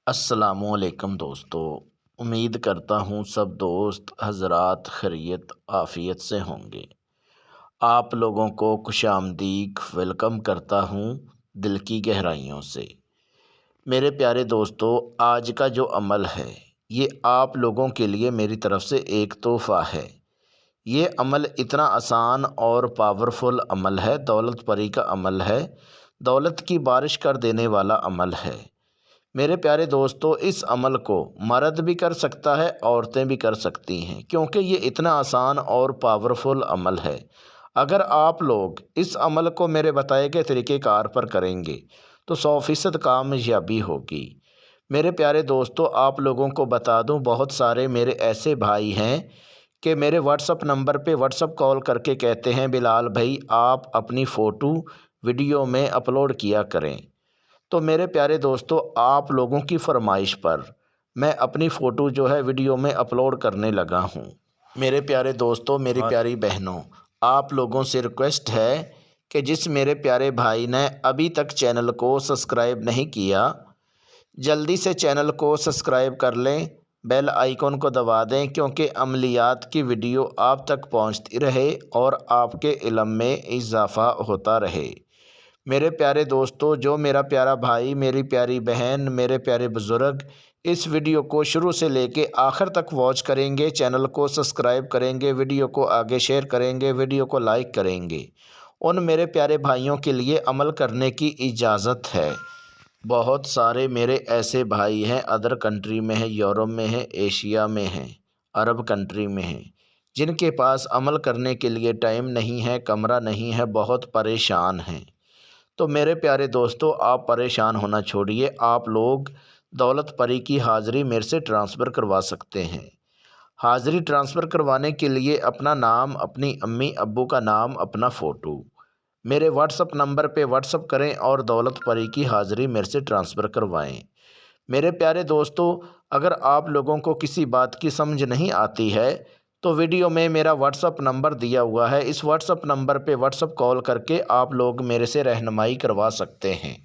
अस्सलामुअलैकुम दोस्तों। उम्मीद करता हूँ सब दोस्त हज़रात खैरियत आफ़ियत से होंगे। आप लोगों को खुशामदीद वेलकम करता हूँ दिल की गहराइयों से। मेरे प्यारे दोस्तों, आज का जो अमल है ये आप लोगों के लिए मेरी तरफ़ से एक तोहफ़ा है। ये अमल इतना आसान और पावरफुल अमल है, दौलत परी का अमल है, दौलत की बारिश कर देने वाला अमल है। मेरे प्यारे दोस्तों, इस अमल को मर्द भी कर सकता है, औरतें भी कर सकती हैं, क्योंकि ये इतना आसान और पावरफुल अमल है। अगर आप लोग इस अमल को मेरे बताए गए तरीक़ेकार पर करेंगे तो 100% कामयाबी होगी। मेरे प्यारे दोस्तों, आप लोगों को बता दूं, बहुत सारे मेरे ऐसे भाई हैं कि मेरे व्हाट्सअप नंबर पे व्हाट्सअप कॉल करके कहते हैं, बिलाल भाई आप अपनी फ़ोटो वीडियो में अपलोड किया करें। तो मेरे प्यारे दोस्तों, आप लोगों की फरमाइश पर मैं अपनी फ़ोटो जो है वीडियो में अपलोड करने लगा हूँ। मेरे प्यारे दोस्तों, मेरी प्यारी बहनों, आप लोगों से रिक्वेस्ट है कि जिस मेरे प्यारे भाई ने अभी तक चैनल को सब्सक्राइब नहीं किया, जल्दी से चैनल को सब्सक्राइब कर लें, बेल आइकॉन को दबा दें, क्योंकि अमलियात की वीडियो आप तक पहुंचती रहे और आपके इल्म में इजाफ़ा होता रहे। मेरे प्यारे दोस्तों, जो मेरा प्यारा भाई, मेरी प्यारी बहन, मेरे प्यारे बुज़ुर्ग इस वीडियो को शुरू से लेके आखिर तक वॉच करेंगे, चैनल को सब्सक्राइब करेंगे, वीडियो को आगे शेयर करेंगे, वीडियो को लाइक करेंगे, उन मेरे प्यारे भाइयों के लिए अमल करने की इजाज़त है। बहुत सारे मेरे ऐसे भाई हैं, अदर कंट्री में हैं, यूरोप में हैं, एशिया में हैं, अरब कंट्री में हैं, जिनके पास अमल करने के लिए टाइम नहीं है, कमरा नहीं है, बहुत परेशान हैं। तो मेरे प्यारे दोस्तों, आप परेशान होना छोड़िए, आप लोग दौलत परी की हाज़िरी मेरे से ट्रांसफ़र करवा सकते हैं। हाज़िरी ट्रांसफ़र करवाने के लिए अपना नाम, अपनी अम्मी अब्बू का नाम, अपना फ़ोटो मेरे व्हाट्सअप नंबर पे व्हाट्सअप करें और दौलत परी की हाज़िरी मेरे से ट्रांसफ़र करवाएं। मेरे प्यारे दोस्तों, अगर आप लोगों को किसी बात की समझ नहीं आती है तो वीडियो में मेरा व्हाट्सअप नंबर दिया हुआ है, इस व्हाट्सअप नंबर पे व्हाट्सअप कॉल करके आप लोग मेरे से रहनुमाई करवा सकते हैं।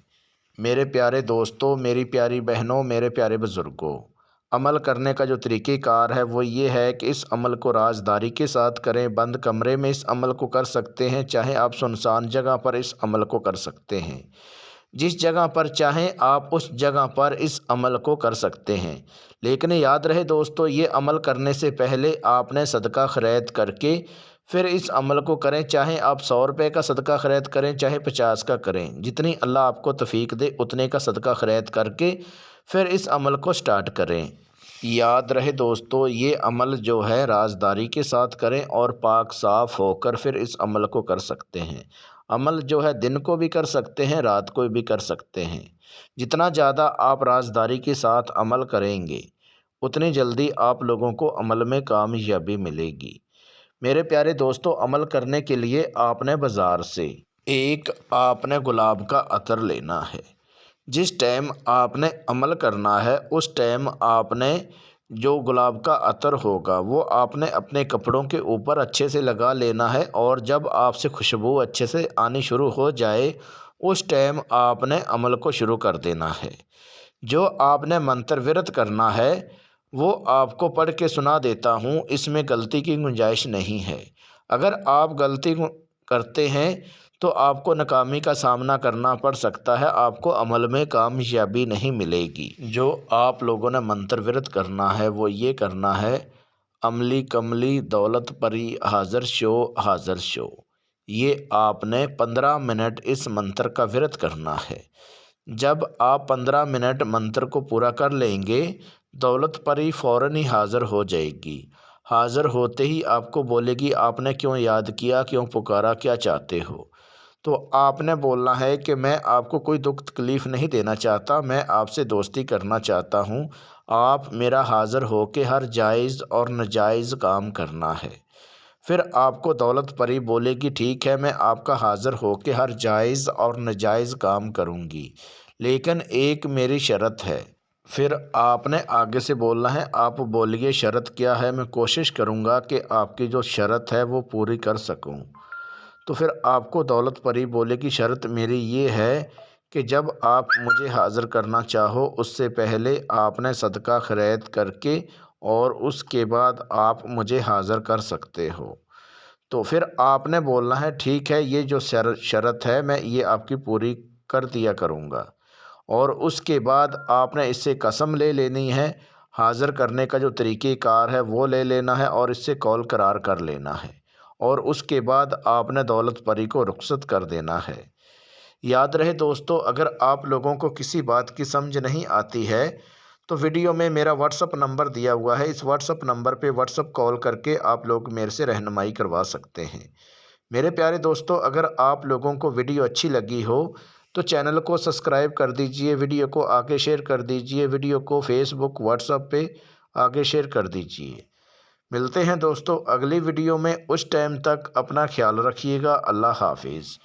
मेरे प्यारे दोस्तों, मेरी प्यारी बहनों, मेरे प्यारे बुज़ुर्गों, अमल करने का जो तरीक़ेकार है वो ये है कि इस अमल को राज़दारी के साथ करें, बंद कमरे में इस अमल को कर सकते हैं, चाहे आप सुनसान जगह पर इस अमल को कर सकते हैं। जिस जगह पर चाहें आप उस जगह पर इस अमल को कर सकते हैं। लेकिन याद रहे दोस्तों, ये अमल करने से पहले आपने सदका खैरात करके फिर इस अमल को करें। चाहे आप 100 रुपये का सदका खैरात करें, चाहे 50 का करें, जितनी अल्लाह आपको तौफीक दे उतने का सदका खैरात करके फिर इस अमल को स्टार्ट करें। याद रहे दोस्तों, ये अमल जो है राज़दारी के साथ करें और पाक साफ़ होकर फिर इस अमल को कर सकते हैं। अमल जो है दिन को भी कर सकते हैं, रात को भी कर सकते हैं। जितना ज़्यादा आप राज़दारी के साथ अमल करेंगे उतनी जल्दी आप लोगों को अमल में कामयाबी मिलेगी। मेरे प्यारे दोस्तों, अमल करने के लिए आपने बाज़ार से एक आपने गुलाब का अतर लेना है। जिस टाइम आपने अमल करना है उस टाइम आपने जो गुलाब का अतर होगा वो आपने अपने कपड़ों के ऊपर अच्छे से लगा लेना है, और जब आपसे खुशबू अच्छे से आनी शुरू हो जाए उस टाइम आपने अमल को शुरू कर देना है। जो आपने मंत्र विरत करना है वो आपको पढ़ के सुना देता हूँ, इसमें गलती की गुंजाइश नहीं है। अगर आप गलती करते हैं तो आपको नाकामी का सामना करना पड़ सकता है, आपको अमल में कामयाबी नहीं मिलेगी। जो आप लोगों ने मंत्र विरत करना है वो ये करना है, अमली कमली दौलत परी हाज़र शो हाज़र शो। ये आपने 15 मिनट इस मंत्र का विरत करना है। जब आप 15 मिनट मंत्र को पूरा कर लेंगे दौलत परी फ़ौरन ही हाज़िर हो जाएगी। हाज़िर होते ही आपको बोलेगी, आपने क्यों याद किया, क्यों पुकारा, क्या चाहते हो। तो आपने बोलना है कि मैं आपको कोई दुख तकलीफ़ नहीं देना चाहता, मैं आपसे दोस्ती करना चाहता हूँ। आप मेरा हाज़िर हो के हर जायज़ और नाजायज़ काम करना है। फिर आपको दौलत परी बोलेगी, ठीक है मैं आपका हाज़िर हो के हर जायज़ और नाजायज़ काम करूँगी, लेकिन एक मेरी शर्त है। फिर आपने आगे से बोलना है, आप बोलिए शर्त क्या है, मैं कोशिश करूँगा कि आपकी जो शर्त है वो पूरी कर सकूँ। तो फिर आपको दौलत परी बोलेगी, शर्त मेरी ये है کہ جب آپ مجھے حاضر کرنا چاہو اس سے پہلے آپ نے صدقہ خیرات کر کے اور اس کے بعد آپ مجھے حاضر کر سکتے ہو۔ تو پھر آپ نے بولنا ہے ٹھیک ہے، یہ جو شرط ہے میں یہ آپ کی پوری کر دیا کروں گا، اور اس کے بعد آپ نے اس سے قسم لے لینی ہے، حاضر کرنے کا جو طریقہ کار ہے وہ لے لینا ہے اور اس سے قول قرار کر لینا ہے، اور اس کے بعد آپ نے دولت پری کو رخصت کر دینا ہے۔ یاد رہے دوستو، اگر آپ لوگوں کو کسی بات کی سمجھ نہیں آتی ہے تو ویڈیو میں میرا واٹس اپ نمبر دیا ہوا ہے، اس واٹس اپ نمبر پہ واٹس اپ کال کر کے آپ لوگ میرے سے رہنمائی کروا سکتے ہیں۔ میرے پیارے دوستو، اگر آپ لوگوں کو ویڈیو اچھی لگی ہو تو چینل کو سبسکرائب کر دیجئے، ویڈیو کو آگے شیئر کر دیجئے، ویڈیو کو فیس بک واٹس اپ پہ آگے شیئر کر دیجئے۔ ملتے ہیں دوستو اگلی ویڈیو میں، اس ٹائم تک اپنا خیال رکھیے گا۔ اللہ حافظ۔